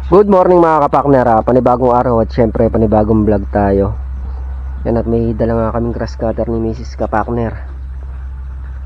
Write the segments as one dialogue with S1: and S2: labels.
S1: Good morning mga kapakner, panibagong araw at syempre panibagong vlog tayo. Yan, at may dala nga kaming grass cutter ni Mrs. Kapakner.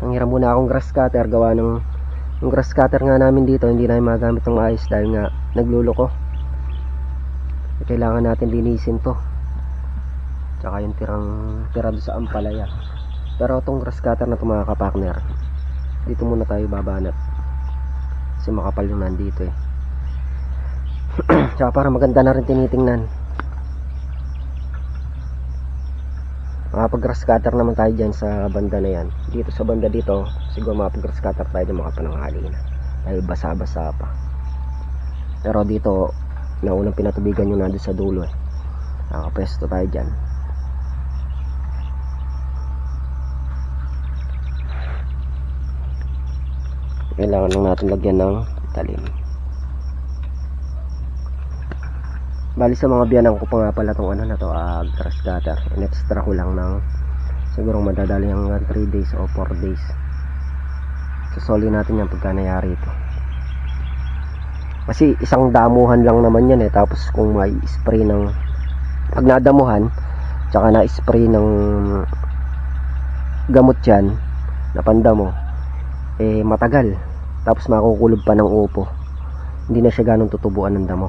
S1: Nanghiram muna akong grass cutter, gawa ng yung grass cutter nga namin dito hindi na magamit ng maayos dahil nga nagluloko. Kailangan natin linisin to, tsaka yung tira doon sa ampalaya. Pero itong grass cutter na ito mga kapakner, dito muna tayo babanat kasi makapal yung nandito eh. Tsaka para maganda na rin tinitingnan. Makapag-grass cutter naman tayo dyan sa banda na yan. Dito sa banda dito, siguro makapag-grass cutter tayo dyan mga pananghali na. Dahil basa-basa pa. Pero dito, naunang pinatubigan yung nandun sa dulo eh. Nakapwesto tayo dyan. Kailangan lang natin lagyan ng talim. Bali sa mga biyanan ko pa nga pala itong ano na to, grass cutter. In-extra ko lang ng siguro madadali hanggang 3 days o 4 days. Susoli natin yan pagka nangyari ito. Kasi isang damuhan lang naman yan eh. Tapos kung may spray ng, pag nadamuhan tsaka na-spray ng gamot yan na pandamo, eh matagal. Tapos makukulob pa ng upo. Hindi na siya ganong tutubuan ng damo.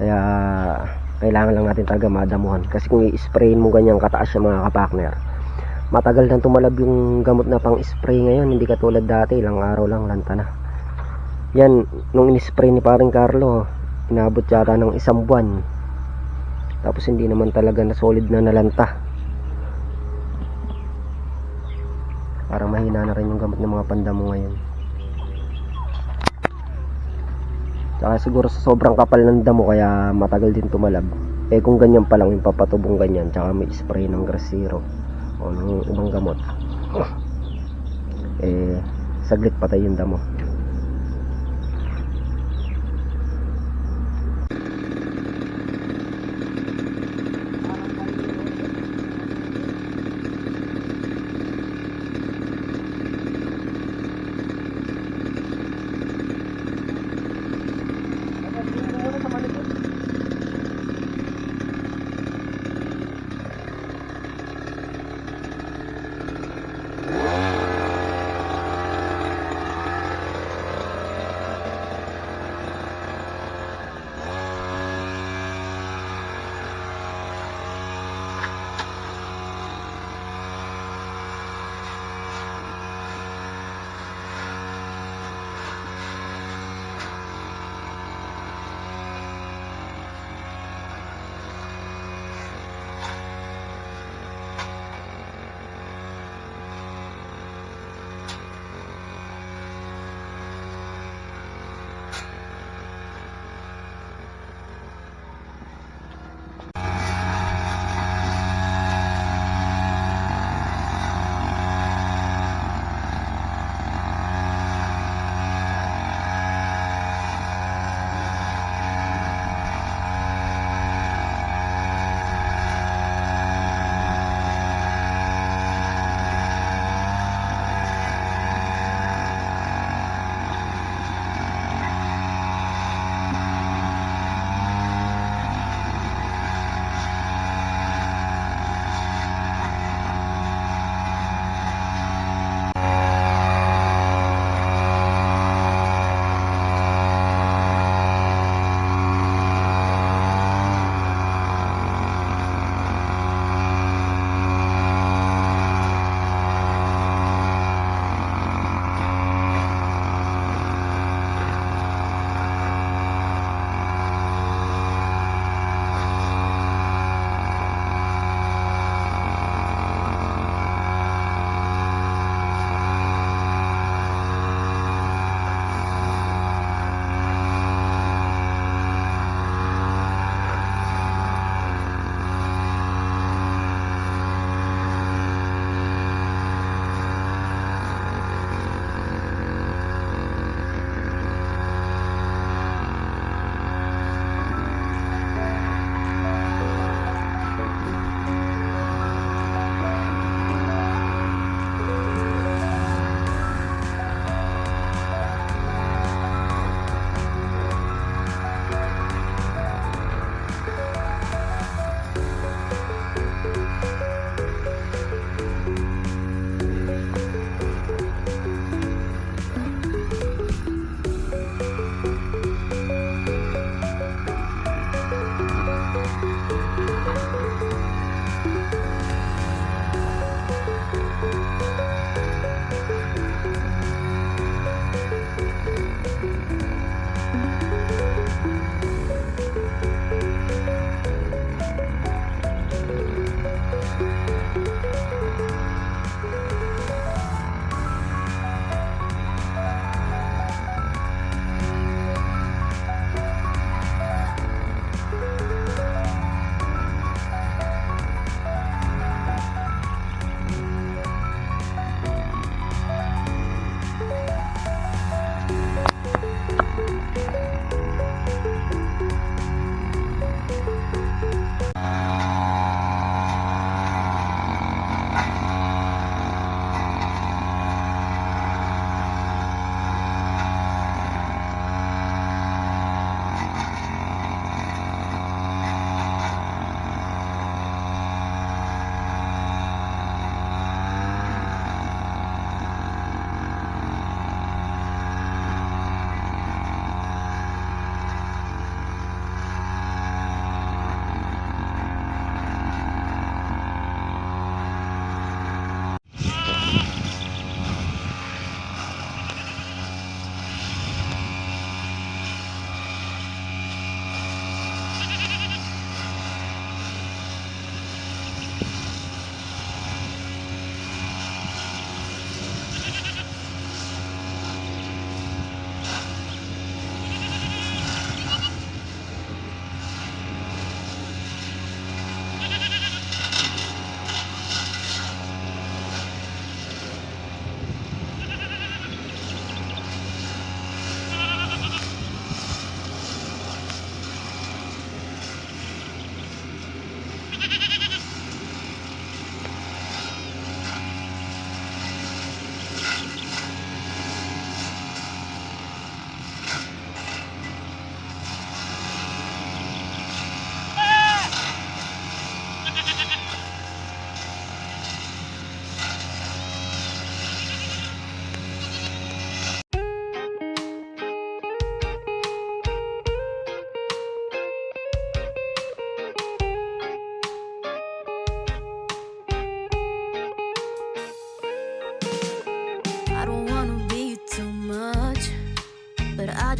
S1: Kaya kailangan lang natin talaga madamuhan. Kasi kung i-sprayin mo ganyan kataas siya mga kapakner, matagal nang tumalab yung gamot na pang spray ngayon. Hindi katulad dati, ilang araw lang lanta na. Yan, nung in-spray ni paring Carlo, inabot yata ng 1 buwan. Tapos hindi naman talaga na solid na nalanta. Parang mahina na rin yung gamot ng mga pandamo ngayon. Saka siguro sa sobrang kapal ng damo kaya matagal din tumalab. Eh kung ganyan pa lang yung papatubong ganyan, tsaka may spray ng Grass Zero o ng ibang gamot, eh saglit patay yung damo.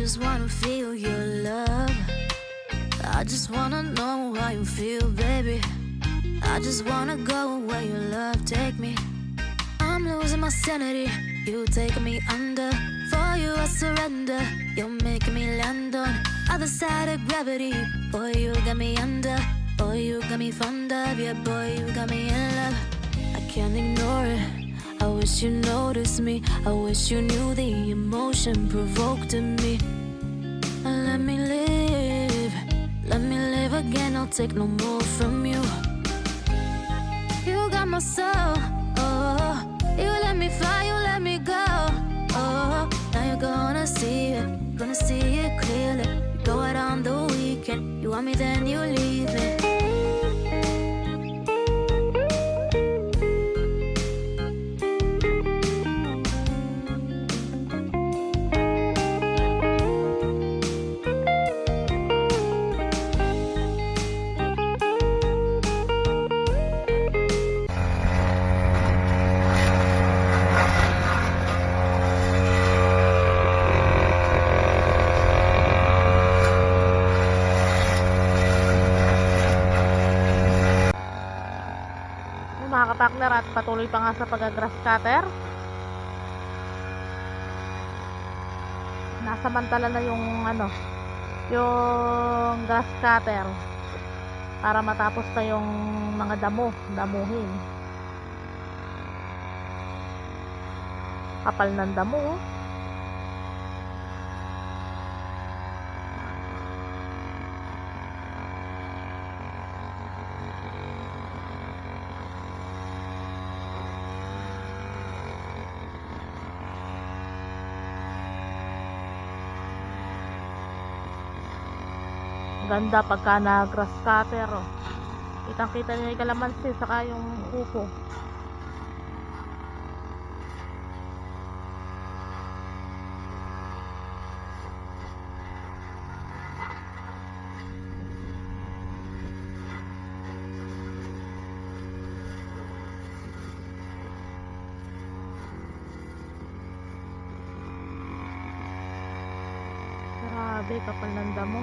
S2: just wanna feel your love. I just wanna know how you feel, baby. I just wanna go where your love take me. I'm losing my sanity, you taking me under. For you I surrender, you're making me land on other side of gravity. Boy, you got me under. Boy, you got me fond of. Yeah, boy, you got me in love. I can't ignore it. I wish you noticed me. I wish you knew the emotion provoked in me. Let me live. Let me live again. I'll take no more from you. You got my soul. Oh, you let me fly. You let me go. Oh, now you're gonna see it. Gonna see it clearly. You go out on the weekend. You want me, then you leave me.
S3: Mga kapartner, at patuloy pa nga sa pag-grass cutter. Nasamantala na yung yung grass cutter para matapos na yung mga damuhin. Kapal ng damo. Ganda pagka na grass cutter, oh. Kitang kita niyo yung kalamansi saka yung upo. Grabe, kapal ng damo.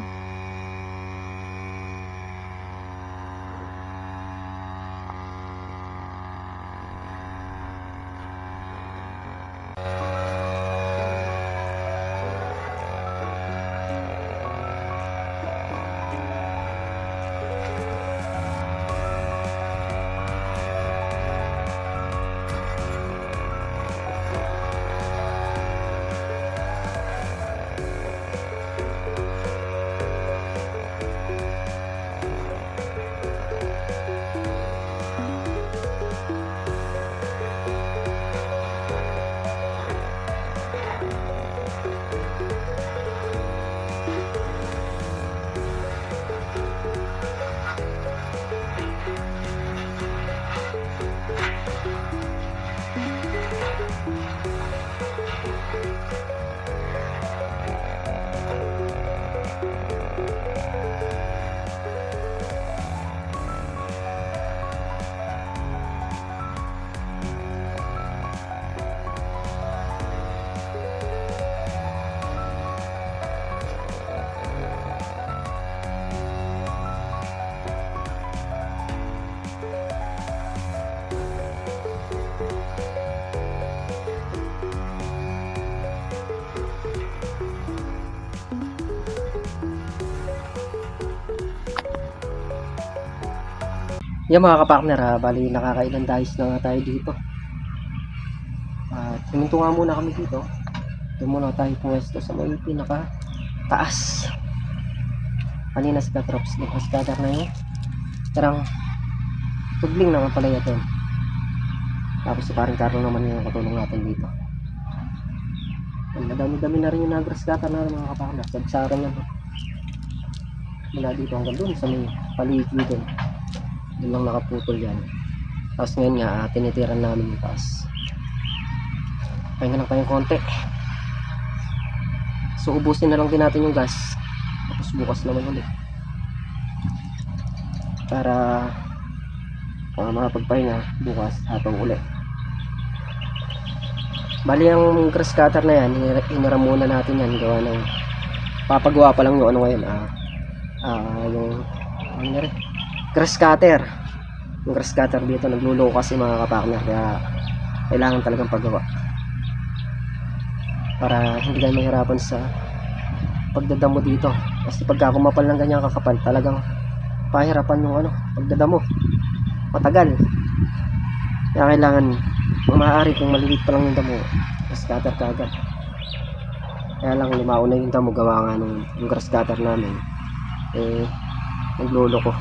S1: Yan mga kapartner, bali nakakailan dahis na nga tayo dito. At huminto nga muna kami dito. Doon muna tayo pumwesto sa may pinaka taas. Kanina sa katrops, nagkaskater na yun. Tarang tubling naman pala yun. Tapos si paring Carlo naman yung katulong natin dito. Madami-dami na rin yung nagraskater na mga kapartner. Sagsaran na. Mula dito hanggang doon sa may paligid doon. Doon lang nakaputol yan. Tapos ngayon nga tinitiran namin yung taas. Pahinga lang tayong konti. So ubusin na lang din natin yung gas. Tapos bukas naman ulit. Para makapagpahinga bukas hatong ulit. Bali ang grass cutter na yan, hiniram muna natin yan gawa ng papagawa pa lang yung ano ngayon, yung ano na rin, grass cutter. Yung grass cutter dito nagluloko kasi mga kapartner, kaya kailangan talagang paggawa para hindi kayo mahirapan sa pagdadamo dito. Kasi pagka kumapal ng ganyan kakapal, talagang pahirapan yung ano, pagdadamo, matagal. Kaya kailangan kung maaari, kung maliliit pa lang yung damo, grass cutter kagad. Kaya lang lumao na yung damo, gawa nga nung yung grass cutter namin nagluloko.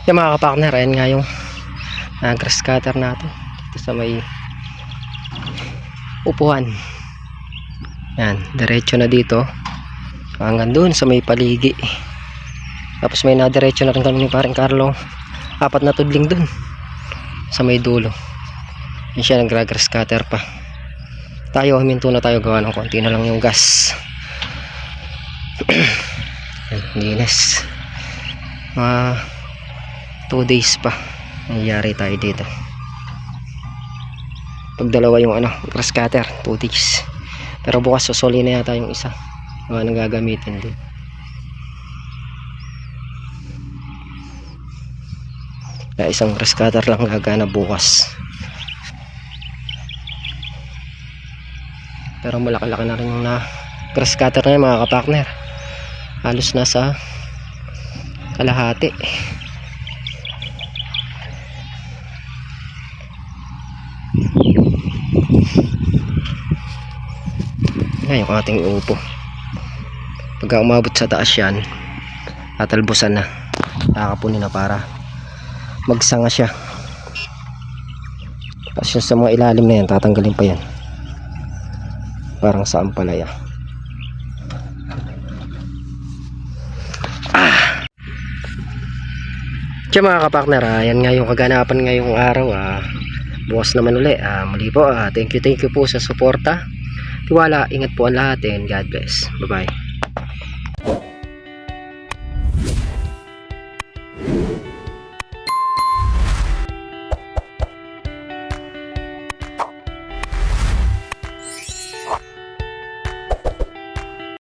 S1: Yung mga kapartner, ayan nga yung grass cutter natin dito sa may upuan. Yan, diretso na dito hanggang dun sa may paligi. Tapos may nadiretso na rin kami ni paring Carlo, 4 na tudling dun sa may dulo. Yan siya, nagra-grass cutter pa. Tayo, huminto na tayo, gawa ng konti na lang yung gas. Yan, linis. 2 days pa nangyayari tayo dito. Pag dalawa yung ano, grass cutter, 2 days. Pero bukas susuli na yata yung isa, mga nang gagamitin din. Kaya isang grass cutter lang gagana bukas. Pero malaki-laki na rin yung grass cutter na yun mga kapartner. Halos nasa kalahati. Yan yung ating upo. Pagka umabot sa taas yan, tatalbusan na, kakapunin na para magsanga siya. Tapos yung sa mga ilalim na yan, tatanggalin pa yan, parang sa ampalaya. Kaya mga kapartner, yan nga yung kaganapan ngayong araw. Bukas naman uli. Muli po, thank you po sa suporta, tiwala, ingat po ang lahat, and God bless. Bye bye.